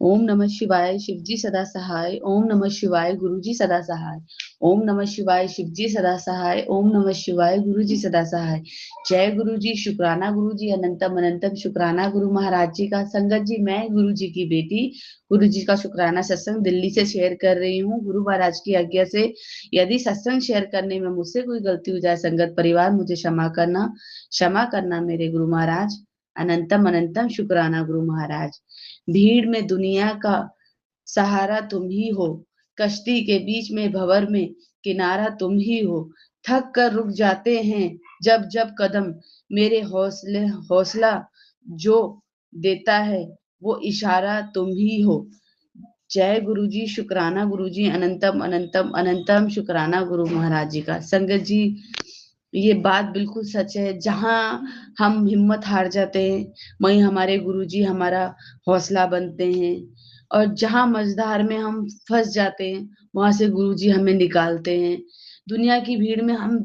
ओम नमः शिवाय शिवजी सदा सहाय। ओम नमः शिवाय गुरुजी सदा सहाय। ओम नमः शिवाय शिवजी सदा सहाय। ओम नमः शिवाय गुरुजी सदा सहाय। जय गुरु जी, शुक्राना गुरु जी, अनंतम अनंतम शुक्राना गुरु महाराज जी का। संगत जी, मैं गुरु जी की बेटी गुरु जी का शुक्राना सत्संग दिल्ली से शेयर कर रही हूँ गुरु महाराज की आज्ञा से। यदि सत्संग शेयर करने में मुझसे कोई गलती हो जाए, संगत परिवार मुझे क्षमा करना मेरे गुरु महाराज। अनंतम अनंतम शुक्राना गुरु महाराज। भीड़ में दुनिया का सहारा तुम ही हो, कश्ती के बीच में भंवर में किनारा तुम ही हो। थक कर रुक जाते हैं जब जब कदम, मेरे हौसला जो देता है वो इशारा तुम ही हो। जय गुरु जी, शुक्राना गुरु जी, अनंतम अनंतम अनंतम शुक्राना गुरु महाराज जी का। संगत जी, ये बात बिल्कुल सच है। जहां हम हिम्मत हार जाते हैं, वहीं हमारे गुरुजी हमारा हौसला बनते हैं। और जहां मझधार में हम फंस जाते हैं, वहां से गुरुजी हमें निकालते हैं। दुनिया की भीड़ में हम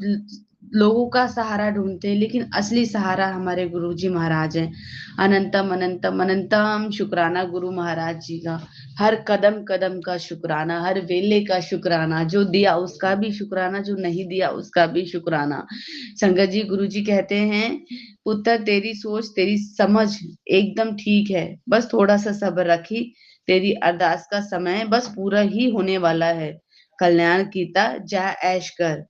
लोगों का सहारा ढूंढते हैं, लेकिन असली सहारा हमारे गुरुजी महाराज हैं। अनंतम अनंतम अनंतम शुक्राना गुरु महाराज जी का। हर कदम कदम का शुक्राना, हर वेले का शुक्राना, जो दिया उसका भी शुक्राना, जो नहीं दिया उसका भी शुक्राना। संगत जी, गुरु जी कहते हैं, पुत्र तेरी सोच तेरी समझ एकदम ठीक है, बस थोड़ा सा सब्र रखी। तेरी अरदास का समय बस पूरा ही होने वाला है। कल्याण कीता जा ऐश कर,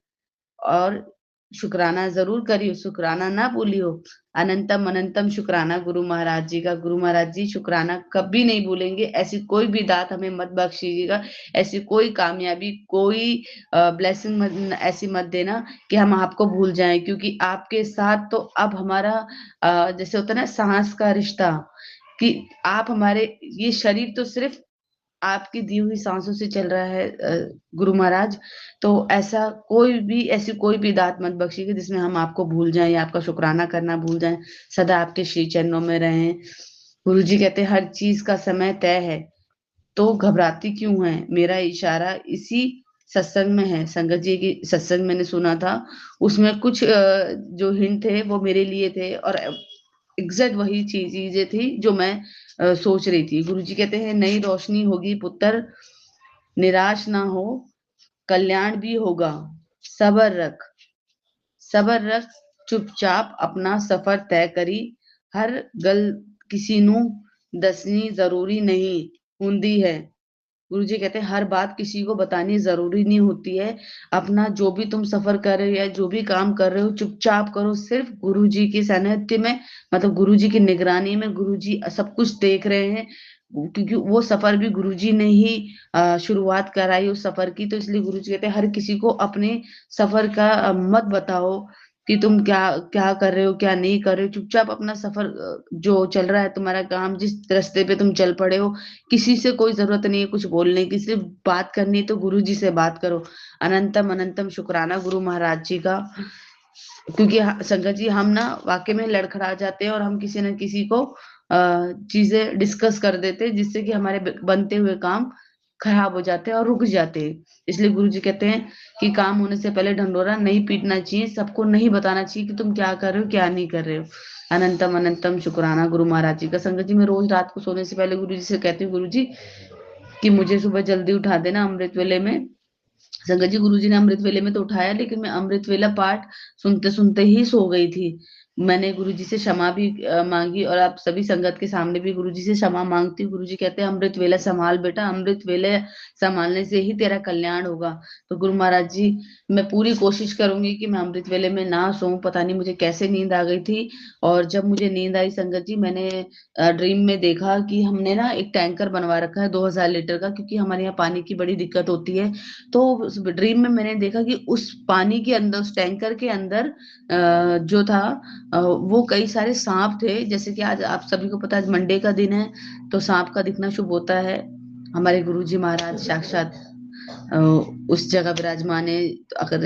और शुक्राना जरूर करियो, शुक्राना ना भूलियो। अनंतम अनंतम शुक्राना गुरु महाराज जी का। गुरु महाराज जी शुक्राना कभी नहीं भूलेंगे। ऐसी कोई भी दात हमें मत बख्शीजिएगा, ऐसी कोई कामयाबी, कोई ब्लेसिंग ऐसी मत देना कि हम आपको भूल जाएं, क्योंकि आपके साथ तो अब हमारा जैसे होता है ना सांस का रिश्ता, कि आप हमारे, ये शरीर तो सिर्फ आपकी दी हुई सांसों से चल रहा है गुरु महाराज। तो ऐसी कोई भी दात मत बख्शिएगा जिसमें हम आपको भूल जाएं या आपका शुक्राना करना भूल जाएं। सदा आपके श्री चरणों में रहें। गुरु जी कहते हैं, हर चीज का समय तय है, तो घबराती क्यों है। मेरा इशारा इसी सत्संग में है। संगत जी की सत्संग मैंने सुना था, उसमें कुछ जो हिंट थे वो मेरे लिए थे, और एग्जैक्ट वही चीजें थी जो मैं सोच रही थी। गुरु जी कहते हैं, नई रोशनी होगी पुत्र, निराश ना हो, कल्याण भी होगा। सबर रख, सबर रख, चुपचाप अपना सफर तय करी। हर गल किसी नू दसनी जरूरी नहीं हुंदी है। गुरु जी कहते हैं, हर बात किसी को बतानी जरूरी नहीं होती है। अपना जो भी तुम सफर कर रहे हो या जो भी काम कर रहे हो, चुपचाप करो, सिर्फ गुरु जी की सानिध्य में, मतलब गुरु जी की निगरानी में। गुरु जी सब कुछ देख रहे हैं, क्योंकि वो सफर भी गुरु जी ने ही शुरुआत कराई उस सफर की। तो इसलिए गुरु जी कहते हैं, हर किसी को अपने सफर का मत बताओ कि तुम क्या क्या कर रहे हो, क्या नहीं कर रहे हो। चुपचाप अपना सफर जो चल रहा है, तुम्हारा काम जिस रास्ते पे तुम चल पड़े हो, किसी से कोई जरूरत नहीं है कुछ बोलने की, सिर्फ बात करनी है तो गुरु जी से बात करो। अनंतम अनंतम शुक्राना गुरु महाराज जी का। क्योंकि संगत जी, हम ना वाकई में लड़खड़ा जाते हैं, और हम किसी न किसी को चीजें डिस्कस कर देते हैं, जिससे कि हमारे बनते हुए काम खराब हो जाते हैं और रुक जाते हैं। इसलिए गुरु जी कहते हैं कि काम होने से पहले ढंढोरा नहीं पीटना चाहिए, सबको नहीं बताना चाहिए कि तुम क्या कर रहे हो क्या नहीं कर रहे हो। अनंतम अनंतम शुक्राना गुरु महाराज जी का। संगत जी, मैं रोज रात को सोने से पहले गुरु जी से कहती हूँ, गुरु जी कि मुझे सुबह जल्दी उठा देना अमृत वेले में। संगत जी, गुरुजी ने अमृत वेले में तो उठाया, लेकिन मैं अमृत वेला पाठ सुनते सुनते ही सो गई थी। मैंने गुरुजी से क्षमा भी मांगी, और आप सभी संगत के सामने भी गुरुजी से क्षमा मांगती हूँ। गुरुजी कहते हैं, अमृत वेला संभाल बेटा, अमृत वेले संभालने से ही तेरा कल्याण होगा। तो गुरु महाराज जी, मैं पूरी कोशिश करूंगी कि मैं अमृत वेले में ना सोऊं। पता नहीं मुझे कैसे नींद आ गई थी, और जब मुझे नींद आई संगत जी, मैंने ड्रीम में देखा कि हमने ना एक टैंकर बनवा रखा है 2000 लीटर का, क्योंकि हमारे यहाँ पानी की बड़ी दिक्कत होती है। तो उस ड्रीम में मैंने देखा कि उस पानी के अंदर, उस टैंकर के अंदर जो था, वो कई सारे सांप थे। जैसे कि आज आप सभी को पता है, आज मंडे का दिन है, तो सांप का दिखना शुभ होता है। हमारे गुरुजी महाराज साक्षात अ, उस जगह विराजमान है। तो अगर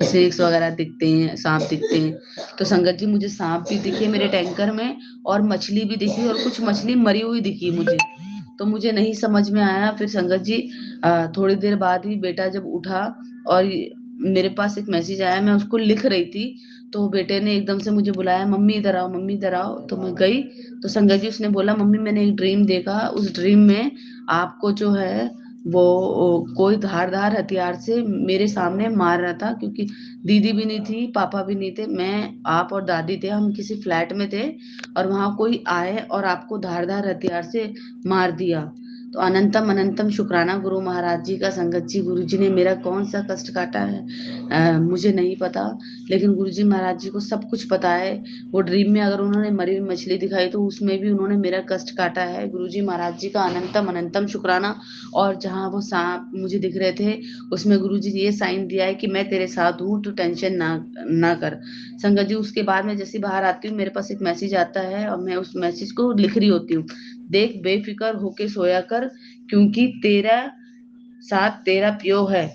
स्नेक्स वगैरह दिखते हैं, सांप दिखते हैं, तो संगत जी मुझे सांप भी दिखे मेरे टैंकर में, और मछली भी दिखी, और कुछ मछली मरी हुई दिखी मुझे। तो मुझे नहीं समझ में आया। फिर संगत जी थोड़ी देर बाद ही बेटा जब उठा, और मेरे पास एक मैसेज आया, मैं उसको लिख रही थी, तो बेटे ने एकदम से मुझे बुलाया, मम्मी इधर आओ, मम्मी इधर आओ। तो मैं गई तो संगत जी उसने बोला, मम्मी मैंने एक ड्रीम देखा, उस ड्रीम में आपको जो है वो कोई धारदार हथियार से मेरे सामने मार रहा था, क्योंकि दीदी भी नहीं थी, पापा भी नहीं थे, मैं, आप और दादी थे, हम किसी फ्लैट में थे और वहां कोई आए और आपको धारदार हथियार से मार दिया। तो अनंतम अनंतम शुक्राना गुरु महाराज जी का, संगत जी गुरु जी ने मेरा कौन सा कष्ट काटा है मुझे नहीं पता, लेकिन गुरुजी महाराज जी को सब कुछ पता है। वो ड्रीम में अगर उन्होंने मरी हुई मछली दिखाई तो उसमें भी उन्होंने मेरा कष्ट काटा है। गुरुजी महाराज जी का अनंतम अनंतम शुक्राना। और जहां वो सांप मुझे दिख रहे थे उसमें गुरुजी ने ये साइन दिया है कि मैं तेरे साथ हूँ, तू टेंशन ना कर। संगत जी उसके बाद में जैसे बाहर आती हूँ मेरे पास एक मैसेज आता है और मैं उस मैसेज को लिख रही होती हूँ, देख बेफिक्र होके सोया कर, क्योंकि तेरा साथ तेरा प्यो है,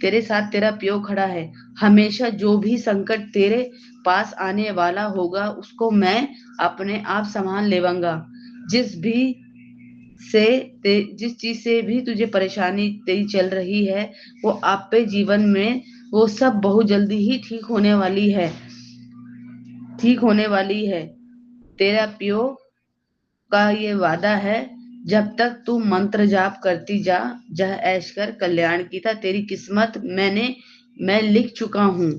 तेरे साथ तेरा प्यो खड़ा है। हमेशा जो भी संकट तेरे पास आने वाला होगा उसको मैं अपने आप संभाल लेवांगा। जिस भी जिस चीज से भी तुझे परेशानी तेरी चल रही है वो आप पे जीवन में वो सब बहुत जल्दी ही ठीक होने वाली है, ठीक होने वाली है। तेरा प्यो का ये वादा है, जब तक तू मंत्र जाप करती जा, जह ऐश कर कल्याण की था तेरी किस्मत मैं लिख चुका हूँ।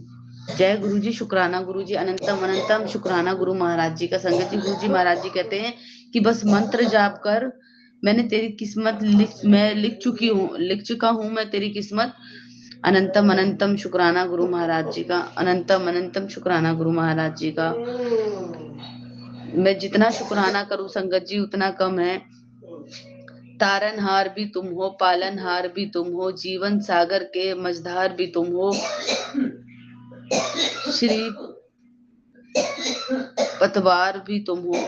जय गुरु जी, शुक्राना गुरु जी, अनंतम अनंतम शुक्राना गुरु महाराज जी का। संगत जी गुरु जी महाराज जी कहते हैं कि बस मंत्र जाप कर, मैंने तेरी किस्मत मैं लिख चुका हूँ मैं तेरी किस्मत। अनंतम अनंतम शुक्राना गुरु महाराज जी का, अनंतम अनंतम शुक्राना गुरु महाराज जी का। मैं जितना शुक्राना करूं संगत जी उतना कम है। तारनहार भी तुम हो, पालनहार भी तुम हो, जीवन सागर के मझधार भी तुम हो, श्री पतवार भी तुम हो।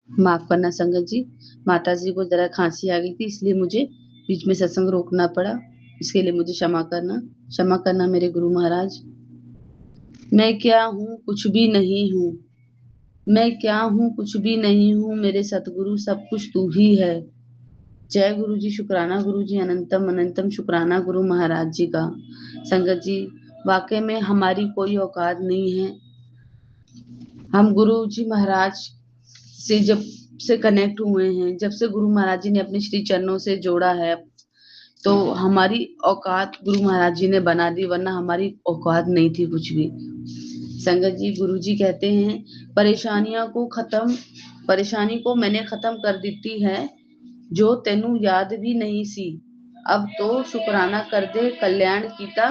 माफ करना संगत जी, माता जी को जरा खांसी आ गई थी इसलिए मुझे बीच में सत्संग रोकना पड़ा, इसके लिए मुझे क्षमा करना मेरे गुरु महाराज। मैं क्या हूँ, कुछ भी नहीं हूँ, मैं क्या हूँ, कुछ भी नहीं हूँ, मेरे सतगुरु सब कुछ तू ही है। जय गुरु जी, शुक्राना गुरु जी, अनंतम अनंतम शुक्राना गुरु महाराज जी का। संगत जी वाकई में हमारी कोई औकात नहीं है। हम गुरु जी महाराज से जब से कनेक्ट हुए हैं, जब से गुरु महाराज जी ने अपने श्री चरणों से जोड़ा है, तो हमारी औकात गुरु महाराज जी ने बना दी, वरना हमारी औकात नहीं थी कुछ भी। संगत जी गुरु जी कहते हैं परेशानी को मैंने खत्म कर दी है, जो तेनू याद भी नहीं सी, अब तो शुक्राना कर दे कल्याण कीता,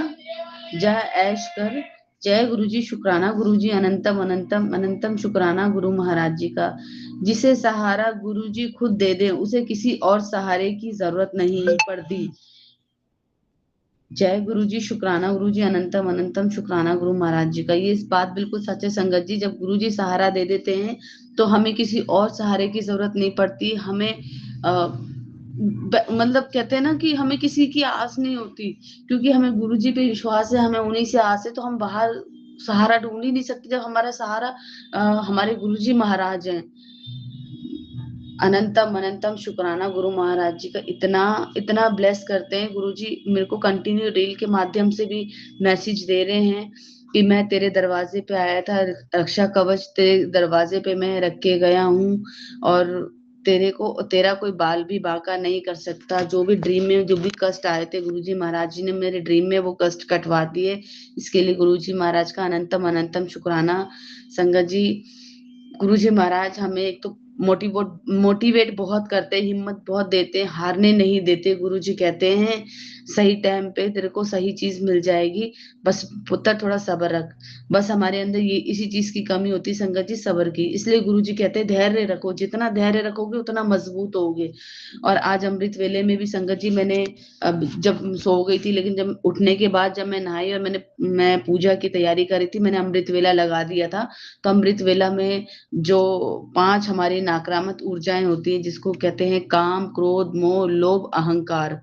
जह ऐश कर। जय गुरु जी, शुक्राना गुरु जी, अनंतम अनंतम अनंतम शुक्राना गुरु महाराज जी का। जिसे सहारा गुरु जी खुद दे दे उसे किसी और सहारे की जरूरत नहीं पड़ती। जय गुरु जी, शुक्राना गुरु जी, अनंतम अनंतम शुक्राना गुरु महाराज जी का। ये इस बात बिल्कुल सच है संगत जी, जब गुरु जी सहारा दे देते हैं तो हमें किसी और सहारे की जरूरत नहीं पड़ती। हमें मतलब कहते हैं ना कि हमें किसी की आस नहीं होती, क्योंकि हमें गुरु जी पे विश्वास है, हमें उन्हीं से आस है, तो हम बाहर सहारा ढूंढ ही नहीं सकते जब हमारा सहारा हमारे गुरु जी महाराज हैं। अनंतम अनंतम शुक्राना गुरु महाराज जी का। इतना इतना ब्लेस करते हैं गुरु जी, मेरे को कंटिन्यू रील के माध्यम से भी मैसेज दे रहे हैं कि मैं तेरे दरवाजे पे आया था, रक्षा कवच तेरे दरवाजे पे मैं रख के गया हूँ, और तेरा कोई बाल भी बांका नहीं कर सकता। जो भी ड्रीम में जो भी कष्ट आए थे गुरुजी महाराज जी ने मेरे ड्रीम में वो कष्ट कटवा दिए, इसके लिए गुरुजी महाराज का अनंतम अनंतम शुक्राना। संगत जी गुरुजी महाराज हमें एक तो मोटिवेट बहुत करते हैं, हिम्मत बहुत देते हैं, हारने नहीं देते। गुरुजी कहते हैं सही टाइम पे तेरे को सही चीज मिल जाएगी, बस पुत्र थोड़ा सब्र रख। बस हमारे अंदर ये इसी चीज की कमी होती है संगत जी, सब्र की। इसलिए गुरुजी कहते हैं धैर्य रखो, जितना धैर्य रखोगे उतना मजबूत होगे। और आज अमृत वेले में भी संगत जी मैंने अब जब सो गई थी, लेकिन जब उठने के बाद जब मैं नहाई और मैं पूजा की तैयारी कर रही थी, मैंने अमृत वेला लगा दिया था। तो अमृत वेला में जो 5 हमारी नकारात्मक ऊर्जाएं होती हैं, जिसको कहते हैं काम, क्रोध, मोह, लोभ, अहंकार,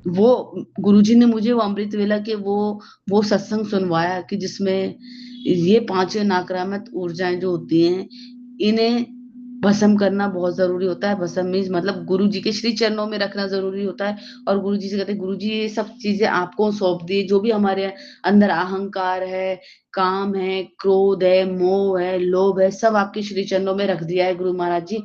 वो गुरुजी ने मुझे वो अमृत वेला के वो सत्संग सुनवाया कि जिसमें ये 5 नकारात्मक ऊर्जाएं जो होती हैं, इन्हें भस्म करना बहुत जरूरी होता है। भस्म मीन्स मतलब गुरु जी के श्री चरणों में रखना जरूरी होता है। और गुरु जी से कहते हैं, गुरु जी ये सब चीजें आपको सौंप दी, जो भी हमारे अंदर अहंकार है, काम है, क्रोध है, मोह है, लोभ है, सब आपके श्री चरणों में रख दिया है गुरु महाराज जी।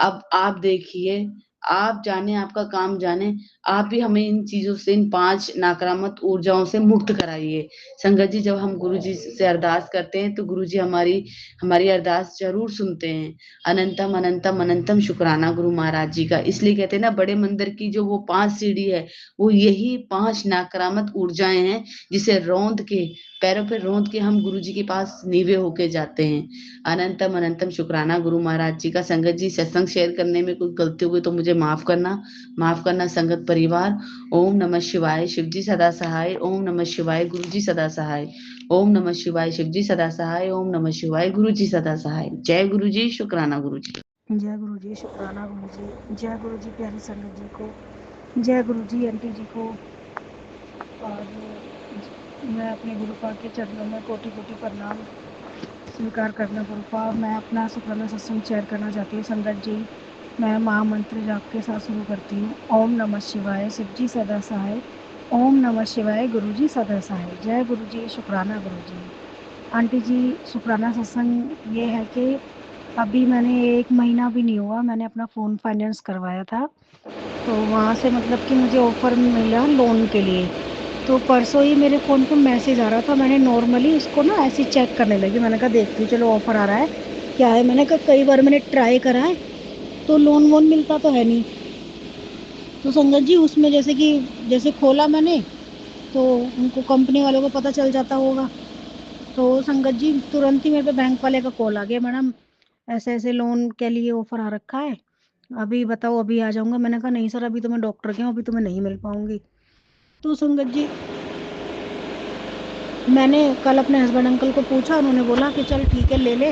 अब आप देखिए, आप जाने, आपका काम जाने, आप भी हमें इन चीजों से, इन 5 नकारात्मक ऊर्जाओं से मुक्त कराइए। संगत जी, जब हम गुरु जी से अरदास करते हैं तो गुरु जी हमारी हमारी अरदास जरूर सुनते हैं। अनंतम अनंतम अनंतम शुक्राना गुरु महाराज जी का। इसलिए कहते हैं ना, बड़े मंदिर की जो वो 5 सीढ़ी है, वो यही 5 नकारात्मक ऊर्जाएं हैं, जिसे रौंद के, पैरों पे रौंद के हम गुरु जी के पास नीवे होके जाते हैं। अनंतम अनंतम शुक्राना गुरु महाराज जी का। संगत जी, सत्संग शेयर करने में कोई गलती हुई तो मुझे माफ करना संगत परिवार। ओम नमः शिवाय, शिव जी सदा सहाय। ओम नमः शिवाय, गुरु जी सदा सहाय। ओम नमः शिवाय, शिव जी सदा सहाय। ओम नमः शिवाय, गुरु जी सदा सहाय। जय गुरु जी, शुक्राना गुरु जी। जय गुरु जी, शुक्राना गुरु जी। जय गुरु जी प्यारी संगत जी को, जय गुरु जी आंटी जी को। और मैं अपने गुरुपा के चरणों में कोटि कोटि प्रणाम स्वीकार करना गुरुपा। मैं अपना शुक्राना सत्संग शेयर करना चाहती हूँ संगत जी। मैं महामंत्र जाप के साथ शुरू करती हूँ। ओम नमः शिवाय, शिव जी सदा सहाय। ओम नमः शिवाय, गुरु जी सदा सहाय। जय गुरु जी, शुक्राना गुरु जी। आंटी जी, शुक्राना सत्संग ये है कि अभी मैंने 1 महीना भी नहीं हुआ, मैंने अपना फ़ोन फाइनेंस करवाया था, तो वहाँ से मतलब कि मुझे ऑफ़र मिला लोन के लिए। तो परसों ही मेरे फ़ोन पे मैसेज आ रहा था, मैंने नॉर्मली उसको ना ऐसे ही चेक करने लगी। मैंने कहा देखती हूँ चलो ऑफ़र आ रहा है, क्या है। मैंने कहा कई बार मैंने ट्राई करा है, तो लोन वोन मिलता तो है नहीं। तो संगत जी उसमें जैसे खोला मैंने, तो उनको कंपनी वालों को पता चल जाता होगा। तो संगत जी तुरंत ही मेरे पे बैंक वाले का कॉल आ गया, मैडम ऐसे ऐसे लोन के लिए ऑफर आ रखा है, अभी बताओ अभी आ जाऊंगा। मैंने कहा नहीं सर, अभी तो मैं डॉक्टर के हूँ, अभी तो मैं नहीं मिल पाऊंगी। तो संगत जी मैंने कल अपने हस्बैंड अंकल को पूछा, उन्होंने बोला कि चल ठीक है ले ले,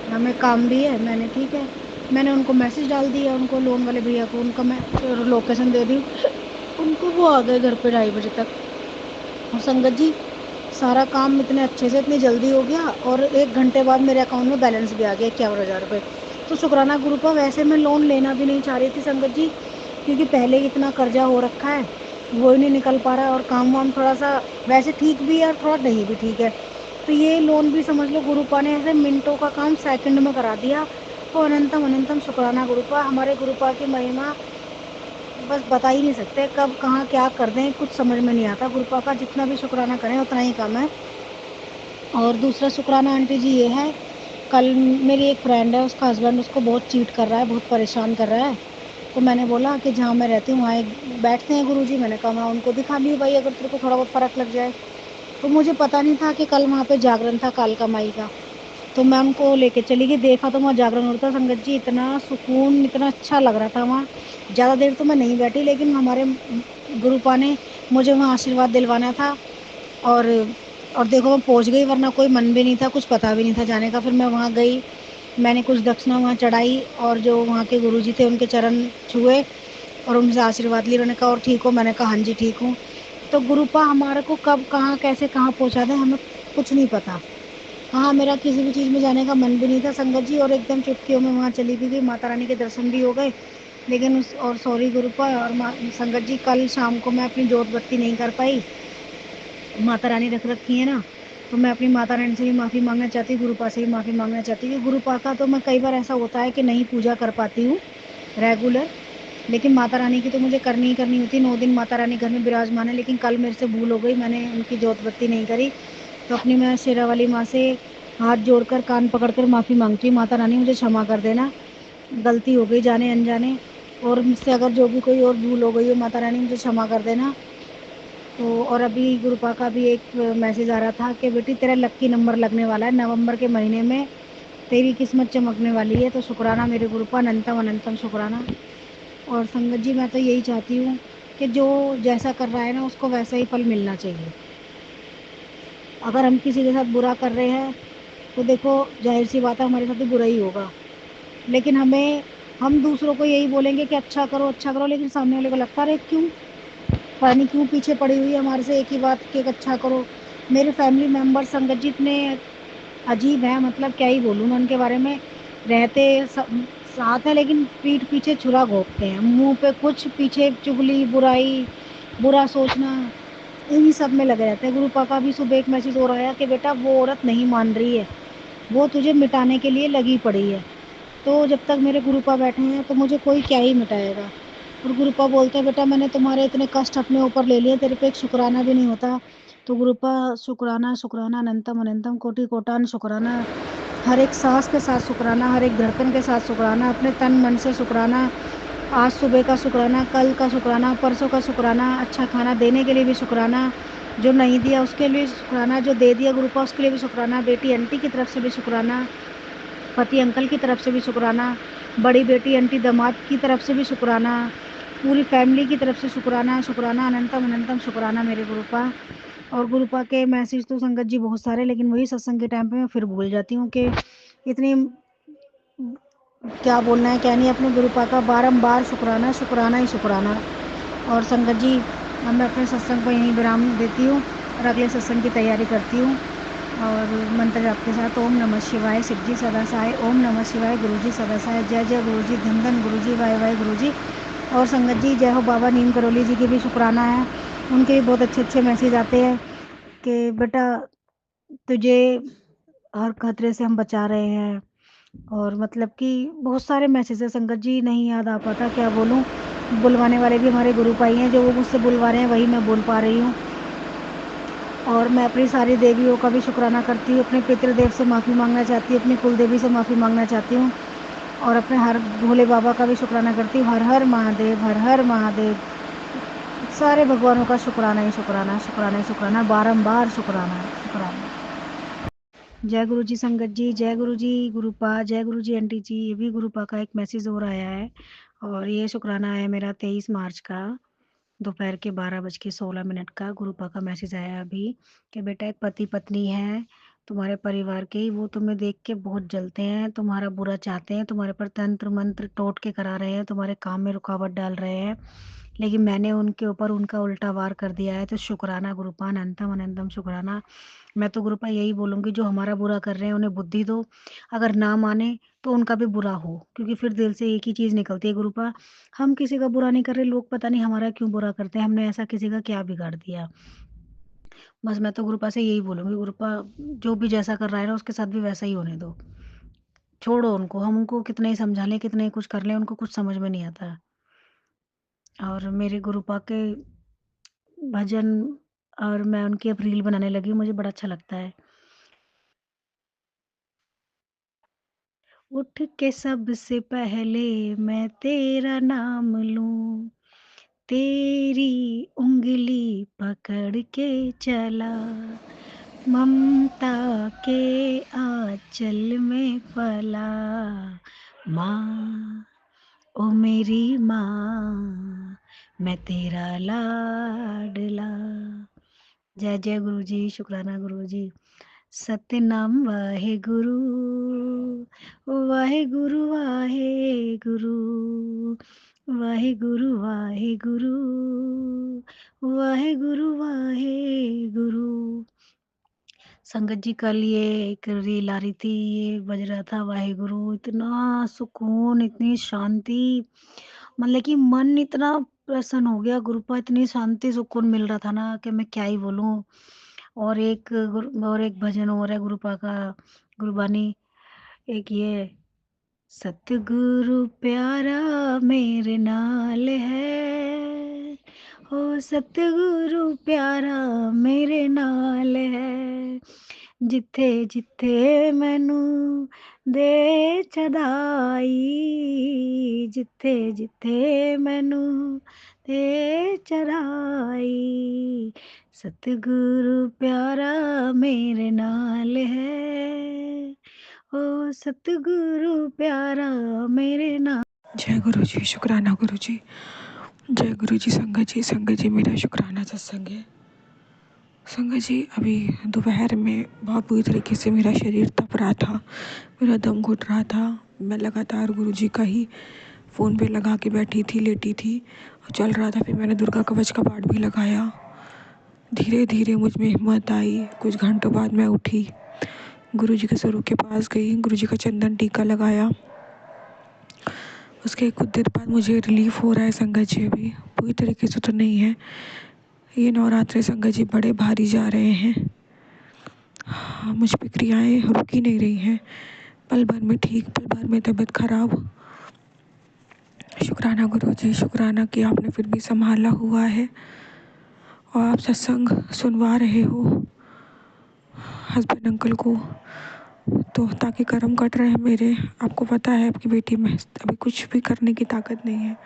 हमें काम भी है। मैंने ठीक है, मैंने उनको मैसेज डाल दिया, उनको लोन वाले भैया को, उनका मैं लोकेशन दे दी उनको। वो आ गए घर पे 2:30 बजे तक। और संगत जी सारा काम इतने अच्छे से इतनी जल्दी हो गया, और 1 घंटे बाद मेरे अकाउंट में बैलेंस भी आ गया 51,000 रुपये। तो शुक्राना गुरु का। वैसे मैं लोन लेना भी नहीं चाह रही थी संगत जी, क्योंकि पहले इतना कर्जा हो रखा है, वो ही नहीं निकल पा रहा है, और काम वाम थोड़ा सा वैसे ठीक भी है और थोड़ा नहीं भी ठीक है। तो ये लोन भी समझ लो गुरुपा ने ऐसे मिनटों का काम सेकंड में करा दिया। तो अनंतम अनंतम शुक्राना गुरुपा। हमारे गुरुपा की महिमा बस बता ही नहीं सकते, कब कहाँ क्या कर दें कुछ समझ में नहीं आता। गुरुपा का जितना भी शुक्राना करें उतना ही कम है। और दूसरा शुक्राना आंटी जी ये है, कल मेरी एक फ्रेंड है, उसका हस्बैंड उसको बहुत चीट कर रहा है, बहुत परेशान कर रहा है। तो मैंने बोला कि जहाँ मैं रहती हूँ वहाँ एक बैठते हैं गुरुजी। मैंने कहा मैं उनको दिखा ली भाई, अगर तेरे को थोड़ा बहुत फ़र्क लग जाए। तो मुझे पता नहीं था कि कल वहाँ पे जागरण था कालका माई का। तो मैं उनको लेके चली गई, देखा तो वहाँ जागरण होता है संगत जी, इतना सुकून, इतना अच्छा लग रहा था वहाँ। ज़्यादा देर तो मैं नहीं बैठी, लेकिन हमारे गुरुपा ने मुझे वहाँ आशीर्वाद दिलवाना था। और और देखो मैं पहुंच गई, वरना कोई मन भी नहीं था, कुछ पता भी नहीं था जाने का। फिर मैं वहाँ गई, मैंने कुछ दक्षिणा वहाँ चढ़ाई, और जो वहाँ के गुरुजी थे उनके चरण छुए और उनसे आशीर्वाद लिए। उन्होंने कहा और ठीक हो? मैंने कहा हाँ जी ठीक हूँ। तो गुरुपा हमारे को कब कहाँ कैसे कहाँ पहुँचा दें हमें कुछ नहीं पता। हाँ, मेरा किसी भी चीज़ में जाने का मन भी नहीं था संगत जी, और एकदम चुटकियों में वहाँ चली भी गई, माता रानी के दर्शन भी हो गए। लेकिन उस और सॉरी गुरुपा और संगत जी, कल शाम को मैं अपनी जोत बत्ती नहीं कर पाई, माता रानी रख रखी है ना। तो मैं अपनी माता रानी से भी माफ़ी मांगना चाहती हूँ, गुरुपा से भी माफ़ी मांगना चाहती हूँ। गुरुपा का तो मैं कई बार ऐसा होता है कि नहीं पूजा कर पाती हूँ रेगुलर, लेकिन माता रानी की तो मुझे करनी ही करनी होती है। 9 दिन माता रानी घर में विराजमान है, लेकिन कल मेरे से भूल हो गई, मैंने उनकी जोत बत्ती नहीं करी। तो अपनी मैं शेरा वाली माँ से हाथ जोड़कर कान पकड़कर माफ़ी मांगती हूँ, माता रानी मुझे क्षमा कर देना, गलती हो गई जाने अनजाने, और मुझसे अगर जो भी कोई और भूल हो गई हो माता रानी मुझे क्षमा कर देना। तो और अभी गुरुपा का भी एक मैसेज आ रहा था कि बेटी तेरा लक्की नंबर लगने वाला है, नवंबर के महीने में तेरी किस्मत चमकने वाली है। तो शुक्राना मेरे गुरुपा, अनंतम अनंतम शुक्राना। और संगत जी मैं तो यही चाहती हूँ कि जो जैसा कर रहा है ना उसको वैसा ही फल मिलना चाहिए। अगर हम किसी के साथ बुरा कर रहे हैं तो देखो जाहिर सी बात है हमारे साथ भी बुरा ही होगा, लेकिन हम दूसरों को यही बोलेंगे कि अच्छा करो, लेकिन सामने वाले को लगता रहे क्यों, पता नहीं क्यों पीछे पड़ी हुई है हमारे से एक ही बात कि अच्छा करो। मेरे फैमिली मेम्बर संगत जी इतने अजीब हैं, मतलब क्या ही बोलूँ मैं उनके बारे में। रहते साथ है लेकिन पीठ पीछे छुरा घोंपते हैं, मुंह पे कुछ, पीछे चुगली, बुराई, बुरा सोचना, इन्हीं सब में लगे रहते हैं। गुरुपा का भी सुबह एक मैसेज हो रहा है कि बेटा वो औरत नहीं मान रही है, वो तुझे मिटाने के लिए लगी पड़ी है। तो जब तक मेरे गुरुपा बैठे हैं तो मुझे कोई क्या ही मिटाएगा। और गुरुपा बोलते हैं बेटा मैंने तुम्हारे इतने कष्ट अपने ऊपर ले लिए, तेरे पे एक शुक्राना भी नहीं होता। तो गुरुपा शुक्राना शुक्राना अनंतम अनंतम कोटि कोटान शुक्राना, हर एक सांस के साथ शुक्राना, हर एक धड़कन के साथ शुक्राना, अपने तन मन से शुक्राना, आज सुबह का शुक्राना, कल का शुक्राना, परसों का शुक्राना, अच्छा खाना देने के लिए भी शुक्राना, जो नहीं दिया उसके लिए शुक्राना, जो दे दिया गुरुपा उसके लिए भी शुक्राना, बेटी आंटी की तरफ से भी शुक्राना, पति अंकल की तरफ से भी शुक्राना, बड़ी बेटी आंटी दामाद की तरफ से भी शुक्राना, पूरी फैमिली की तरफ से शुक्राना, शुक्राना अनंतम अनंतम शुक्राना मेरे गुरुपा। और गुरुपा के मैसेज तो संगत जी बहुत सारे, लेकिन वही सत्संग के टाइम पे मैं फिर भूल जाती हूँ कि इतनी क्या बोलना है क्या नहीं। अपने गुरुपा का बारंबार शुक्राना शुक्राना ही शुक्राना। और संगत जी अब मैं अपने सत्संग को यहीं विराम देती हूँ और अगले सत्संग की तैयारी करती हूँ। और मंत्र जाप के साथ ओम नमः शिवाय, शिव जी सदा सहाय, ओम नमः शिवाय, गुरु जी सदा सहाय, जय जय गुरु जी, धन धन गुरु जी, वाह वाह गुरु जी। और संगत जी जय हो बाबा नीम करोली जी की भी शुक्राना है, उनके भी बहुत अच्छे अच्छे मैसेज आते हैं कि बेटा तुझे हर खतरे से हम बचा रहे हैं। और मतलब कि बहुत सारे मैसेज है संगत जी, नहीं याद आ पाता क्या बोलूं। बुलवाने वाले भी हमारे गुरु भाई हैं, जो वो मुझसे बुलवा रहे हैं वही मैं बोल पा रही हूँ। और मैं अपनी सारी देवियों का भी शुक्राना करती हूँ, अपने पितृदेव से माफ़ी मांगना चाहती हूँ, अपनी कुलदेवी से माफ़ी मांगना चाहती हूँ, और अपने हर भोले बाबा का भी शुक्राना करती हूँ। हर हर महादेव, हर हर महादेव, सारे भगवानों का शुक्राना ही शुक्राना, शुक्राना ही शुक्राना, बारंबार शुक्राना शुक्राना। जय गुरु जी संगत जी, जय गुरु जी गुरुपा, जय गुरु जी आंटी जी। ये भी गुरुपा का एक मैसेज हो रहा है और ये शुक्राना है मेरा 23 मार्च का, दोपहर के 12:16 का। गुरुपा का मैसेज आया अभी कि बेटा एक पति पत्नी है तुम्हारे परिवार के ही, वो तुम्हें देख के बहुत जलते हैं, तुम्हारा बुरा चाहते हैं, तुम्हारे पर तंत्र मंत्र टोटके करा रहे हैं, तुम्हारे काम में रुकावट डाल रहे हैं, लेकिन मैंने उनके ऊपर उनका उल्टा वार कर दिया है। तो शुक्राना गुरुपा, अनंतम अनंतम शुक्राना। मैं तो गुरुपा यही बोलूंगी, जो हमारा बुरा कर रहे हैं उन्हें बुद्धि दो, अगर ना माने तो उनका भी बुरा हो, क्योंकि फिर दिल से एक ही चीज निकलती है गुरुपा, हम किसी का बुरा नहीं कर रहे, लोग पता नहीं हमारा क्यों बुरा करते हैं, हमने ऐसा किसी का क्या बिगाड़ दिया। बस मैं तो गुरुपा से यही बोलूंगी, गुरुपा जो भी जैसा कर रहा है ना उसके साथ भी वैसा ही होने दो, छोड़ो उनको, हम उनको कितना ही समझा लें कितना ही कुछ कर लें, उनको कुछ समझ में नहीं आता। और मेरे गुरुपा के भजन और मैं उनकी अब रील बनाने लगी हूँ, मुझे बड़ा अच्छा लगता है। उठ के सबसे पहले मैं तेरा नाम लूं, तेरी उंगली पकड़ के चला, ममता के आंचल में पला, माँ ओ मेरी माँ, मैं तेरा लाडला। जय जय गुरु जी, शुक्राना गुरु जी। सतनाम वाहे गुरु, वाहे गुरु, वाहे गुरु, वाहे गुरु, वाहे गुरु, वाहे गुरु, वाहे गुरु। संगत जी कल ये एक रील आ रही थी, ये बज रहा था वाहेगुरु, इतना सुकून, इतनी शांति, मतलब कि मन इतना प्रसन्न हो गया गुरुपा, इतनी शांति सुकून मिल रहा था ना कि मैं क्या ही बोलूं। और एक भजन और है गुरुपा का, गुरबानी, एक ये, सतगुरु प्यारा मेरे नाल है, ओ सतगुरु प्यारा मेरे नाल है, जिथे जिथे मैनू दे चढ़ाई, जिथे जिथे मैनू दे चढ़ाई, सतगुरु प्यारा मेरे नाल है, ओ सतगुरु प्यारा मेरे नाल। जय गुरु जी, शुक्राना गुरु जी, जय गुरु जी। संगत जी मेरा शुक्राना सत्संग है। संगत जी अभी दोपहर में बहुत बुरी तरीके से मेरा शरीर तप रहा था, मेरा दम घुट रहा था, मैं लगातार गुरु जी का ही फ़ोन पे लगा के बैठी थी, लेटी थी और चल रहा था। फिर मैंने दुर्गा कवच का पाठ भी लगाया, धीरे धीरे मुझ में हिम्मत आई। कुछ घंटों बाद मैं उठी, गुरु जी के स्वरूप के पास गई, गुरु जी का चंदन टीका लगाया, उसके कुछ देर बाद मुझे रिलीफ हो रहा है संगत जी। अभी पूरी तरीके से तो नहीं है। ये नवरात्रे संगत जी बड़े भारी जा रहे हैं। हाँ, मुझ पे क्रियाएँ रुक ही नहीं रही हैं। पल भर में ठीक, पल भर में तबीयत खराब। शुक्राना गुरुजी, शुक्राना कि आपने फिर भी संभाला हुआ है और आप सत्संग सुनवा रहे हो हस्बैंड अंकल को, तो ताकि कर्म कट रहे हैं मेरे। आपको पता है आपकी बेटी में अभी कुछ भी करने की ताकत नहीं है।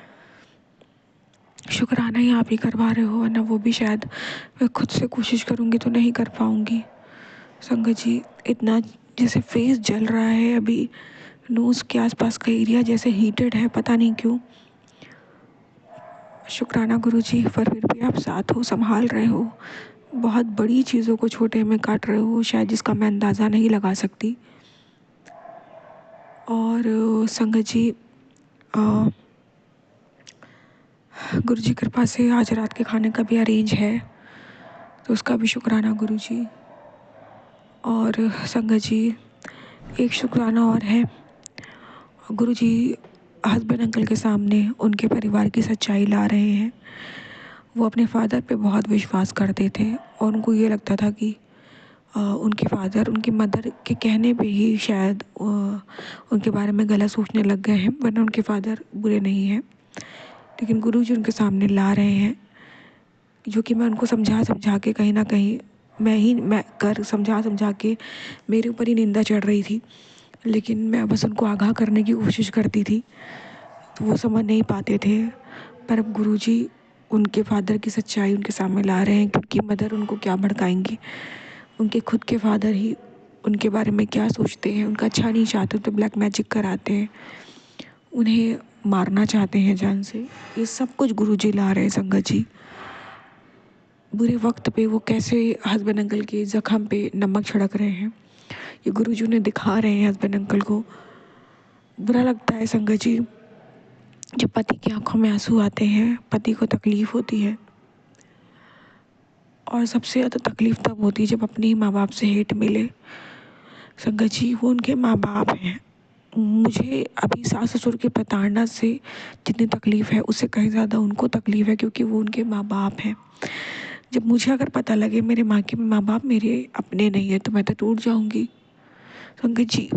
शुक्राना ही आप ही करवा रहे हो, वरना वो भी शायद मैं खुद से कोशिश करूँगी तो नहीं कर पाऊँगी। संगत जी इतना जैसे फेस जल रहा है अभी, नोज़ के आसपास का एरिया जैसे हीटेड है, पता नहीं क्यों। शुक्राना गुरुजी, पर फिर भी आप साथ हो, संभाल रहे हो। बहुत बड़ी चीज़ों को छोटे में काट रहे हो, शायद जिसका मैं अंदाज़ा नहीं लगा सकती। और संगत जी गुरुजी कृपा से आज रात के खाने का भी अरेंज है, तो उसका भी शुक्राना गुरुजी। और संगत जी एक शुक्राना और है, गुरुजी हस्बैंड अंकल के सामने उनके परिवार की सच्चाई ला रहे हैं। वो अपने फादर पे बहुत विश्वास करते थे और उनको ये लगता था कि उनके फादर उनकी मदर के कहने पे ही शायद उनके बारे में गलत सोचने लग गए हैं, वरना उनके फादर बुरे नहीं हैं। लेकिन गुरुजी उनके सामने ला रहे हैं, जो कि मैं उनको समझा के कहीं ना कहीं समझा के मेरे ऊपर ही निंदा चढ़ रही थी। लेकिन मैं बस उनको आगाह करने की कोशिश करती थी, तो वो समझ नहीं पाते थे। पर अब गुरुजी उनके फादर की सच्चाई उनके सामने ला रहे हैं, क्योंकि मदर उनको क्या भड़काएंगी। उनके खुद के फादर ही उनके बारे में क्या सोचते हैं, उनका अच्छा नहीं चाहते तो ब्लैक मैजिक कराते हैं, उन्हें मारना चाहते हैं जान से। ये सब कुछ गुरुजी ला रहे हैं संगत जी। बुरे वक्त पे वो कैसे हस्बैंड अंकल के जख्म पे नमक छिड़क रहे हैं, ये गुरुजी उन्हें दिखा रहे हैं हस्बैंड अंकल को। बुरा लगता है संगत जी जब पति की आंखों में आंसू आते हैं, पति को तकलीफ होती है। और सबसे ज़्यादा तकलीफ तब होती है जब अपने ही माँ बाप से हेट मिले। संगत जी वो उनके माँ बाप हैं। मुझे अभी सास ससुर की प्रताड़ना से जितनी तकलीफ है उससे कहीं ज़्यादा उनको तकलीफ है, क्योंकि वो उनके माँ बाप हैं। जब मुझे अगर पता लगे मेरे माँ के माँ बाप मेरे अपने नहीं है तो मैं तो टूट जाऊँगी। संगत जी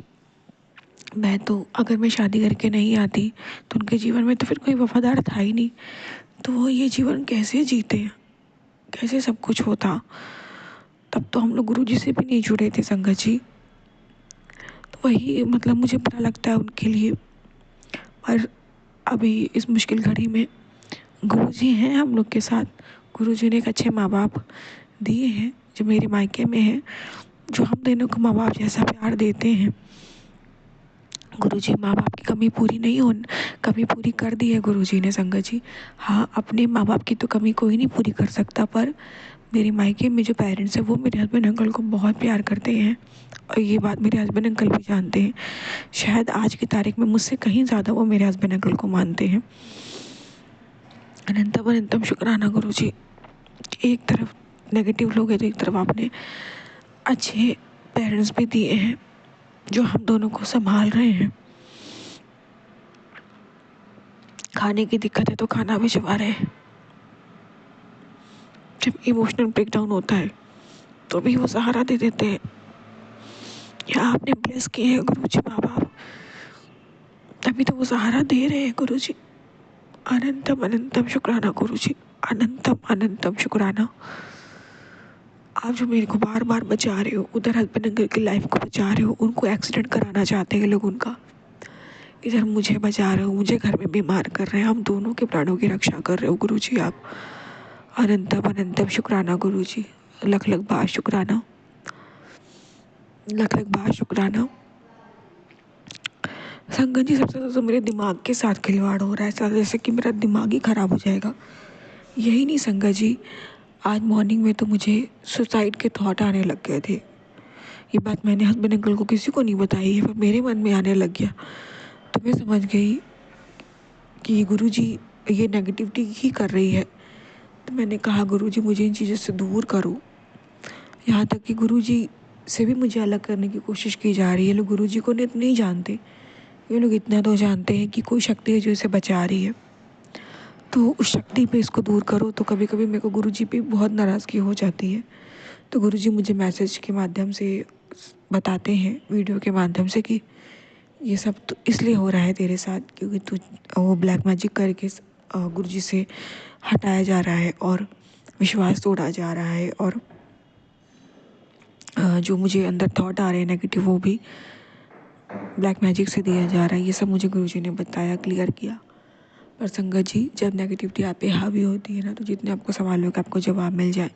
मैं तो अगर मैं शादी करके नहीं आती तो उनके जीवन में तो फिर कोई वफादार था ही नहीं, तो वो ये जीवन कैसे जीते, कैसे सब कुछ होता। तब तो हम लोग गुरुजी से भी नहीं जुड़े थे संगत जी। तो वही मतलब मुझे बुरा लगता है उनके लिए। और अभी इस मुश्किल घड़ी में गुरुजी हैं हम लोग के साथ। गुरुजी ने एक अच्छे माँ बाप दिए हैं जो मेरे मायके में हैं, जो हम दोनों को माँ बाप जैसा प्यार देते हैं। गुरुजी माँ बाप की कमी पूरी कर दी है गुरुजी ने संगत जी। हाँ, अपने माँ बाप की तो कमी कोई नहीं पूरी कर सकता, पर मेरे मायके में जो पेरेंट्स हैं वो मेरे हस्बैंड अंकल को बहुत प्यार करते हैं, और ये बात मेरे हस्बैंड अंकल भी जानते हैं। शायद आज की तारीख में मुझसे कहीं ज़्यादा वो मेरे हस्बैंड अंकल को मानते हैं। अनंतम अनंतम शुक्राना गुरुजी। एक तरफ नेगेटिव लोग हैं तो एक तरफ आपने अच्छे पेरेंट्स भी दिए हैं जो हम दोनों को संभाल रहे हैं। खाने की दिक्कत है तो खाना भिजवा रहे हैं, जब इमोशनल ब्रेकडाउन होता है तो भी वो सहारा दे देते हैं। या आपने ब्लेस किए हैं गुरुजी माँ बाप, तभी तो वो सहारा दे रहे हैं गुरुजी। अनंतम अनंतम शुक्राना गुरुजी, अनंतम अनंतम शुक्राना। आप जो मेरे को बार बार बचा रहे हो, उधर हस्बैंड अंकल की लाइफ को बचा रहे हो, उनको एक्सीडेंट कराना चाहते हैं लोग उनका, इधर मुझे बचा रहे हो, मुझे घर में बीमार कर रहे हैं, हम दोनों के प्राणों की रक्षा कर रहे हो गुरुजी आप। अनंतम अनंतम शुक्राना गुरुजी, लख लख बार शुक्राना, लख लख बार शुक्राना। संगत जी सबसे ज़्यादा तो मेरे दिमाग के साथ खिलवाड़ हो रहा है, ऐसा जैसे कि मेरा दिमाग ही ख़राब हो जाएगा। यही नहीं संगत जी, आज मॉर्निंग में तो मुझे सुसाइड के थॉट आने लग गए थे। ये बात मैंने हस्बैंड अंकल को किसी को नहीं बताई है, पर मेरे मन में आने लग गया। तो मैं समझ गई कि गुरुजी ये नेगेटिविटी ही कर रही है। तो मैंने कहा गुरुजी मुझे इन चीज़ों से दूर करो। यहाँ तक कि गुरुजी से भी मुझे अलग करने की कोशिश की जा रही है। लोग गुरुजी को नहीं जानते ये लोग इतना तो जानते हैं कि कोई शक्ति है जो इसे बचा रही है, तो उस शक्ति पे इसको दूर करो। तो कभी कभी मेरे को गुरुजी पे बहुत नाराज़गी हो जाती है, तो गुरुजी मुझे मैसेज के माध्यम से बताते हैं, वीडियो के माध्यम से, कि ये सब तो इसलिए हो रहा है तेरे साथ क्योंकि तू वो ब्लैक मैजिक करके गुरुजी से हटाया जा रहा है और विश्वास तोड़ा जा रहा है, और जो मुझे अंदर थॉट आ रहे हैं नेगेटिव, वो भी ब्लैक मैजिक से दिया जा रहा है। ये सब मुझे गुरुजी ने बताया, क्लियर किया। पर संगत जी, जब नेगेटिविटी आप पे हावी होती है ना, तो जितने आपको सवाल हो कि आपको जवाब मिल जाए,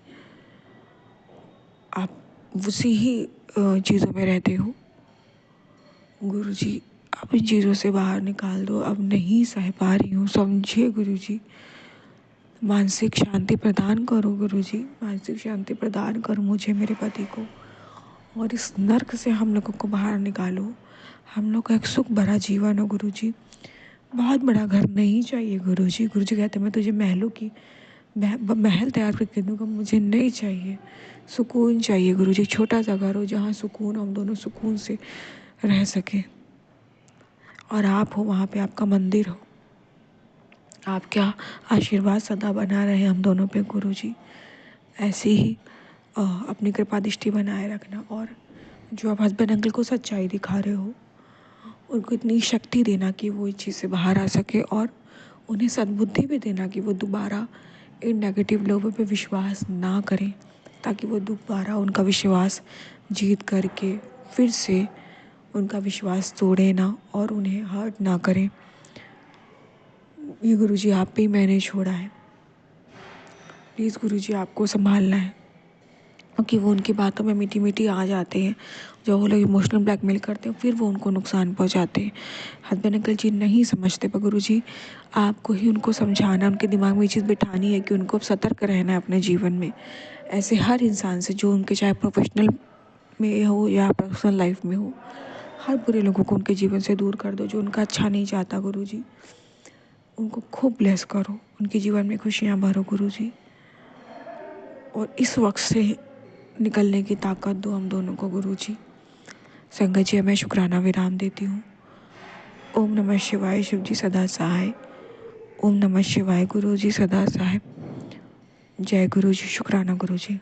आप उसी ही चीज़ों में रहते हो। गुरुजी, आप इन चीज़ों से बाहर निकाल दो, अब नहीं सह पा रही हूँ, समझिए गुरुजी। मानसिक शांति प्रदान करो गुरुजी, मानसिक शांति प्रदान करो मुझे, मेरे पति को, और इस नर्क से हम लोगों को बाहर निकालो। हम लोग का एक सुख भरा जीवन हो गुरुजी, बहुत बड़ा घर नहीं चाहिए गुरुजी। गुरुजी कहते मैं तुझे महलों की महल तैयार करके दूंगा, मुझे नहीं चाहिए, सुकून चाहिए गुरुजी। छोटा सा घर हो जहाँ सुकून, हम दोनों सुकून से रह सके, और आप हो वहाँ पे, आपका मंदिर हो, आपका आशीर्वाद सदा बना रहे हम दोनों पे गुरुजी। ऐसे ही अपनी कृपा दृष्टि बनाए रखना, और जो आप हस्बैंड अंकल को सच्चाई दिखा रहे हो, उनको इतनी शक्ति देना कि वो इस चीज़ से बाहर आ सके, और उन्हें सद्बुद्धि भी देना कि वो दोबारा इन नेगेटिव लोगों पे विश्वास ना करें, ताकि वो दोबारा उनका विश्वास जीत करके फिर से उनका विश्वास तोड़े ना और उन्हें हर्ट ना करें। ये गुरुजी आप पे ही मैंने छोड़ा है, प्लीज़ गुरुजी आपको संभालना है, क्योंकि वो उनकी बातों में मीठी मीठी आ जाते हैं, जो वो लोग इमोशनल ब्लैकमेल करते हैं, फिर वो उनको नुकसान पहुंचाते हैं। हस्बैंड अंकल जी नहीं समझते, पर गुरुजी आपको ही उनको समझाना, उनके दिमाग में ये चीज़ बिठानी है कि उनको अब सतर्क रहना है अपने जीवन में, ऐसे हर इंसान से जो उनके चाहे प्रोफेशनल में हो या पर्सनल लाइफ में हो, हर बुरे लोगों को उनके जीवन से दूर कर दो, जो उनका अच्छा नहीं चाहता गुरुजी। उनको खूब ब्लेस करो, उनके जीवन में खुशियाँ भरो गुरुजी, और इस वक्त से निकलने की ताकत दो हम दोनों को गुरुजी। संगत जी, मैं शुक्राना विराम देती हूँ। ओम नमः शिवाय, शिव जी सदा सहाय। ओम नमः शिवाय, गुरु जी सदा सहाय। जय गुरु जी, शुक्राना गुरु जी।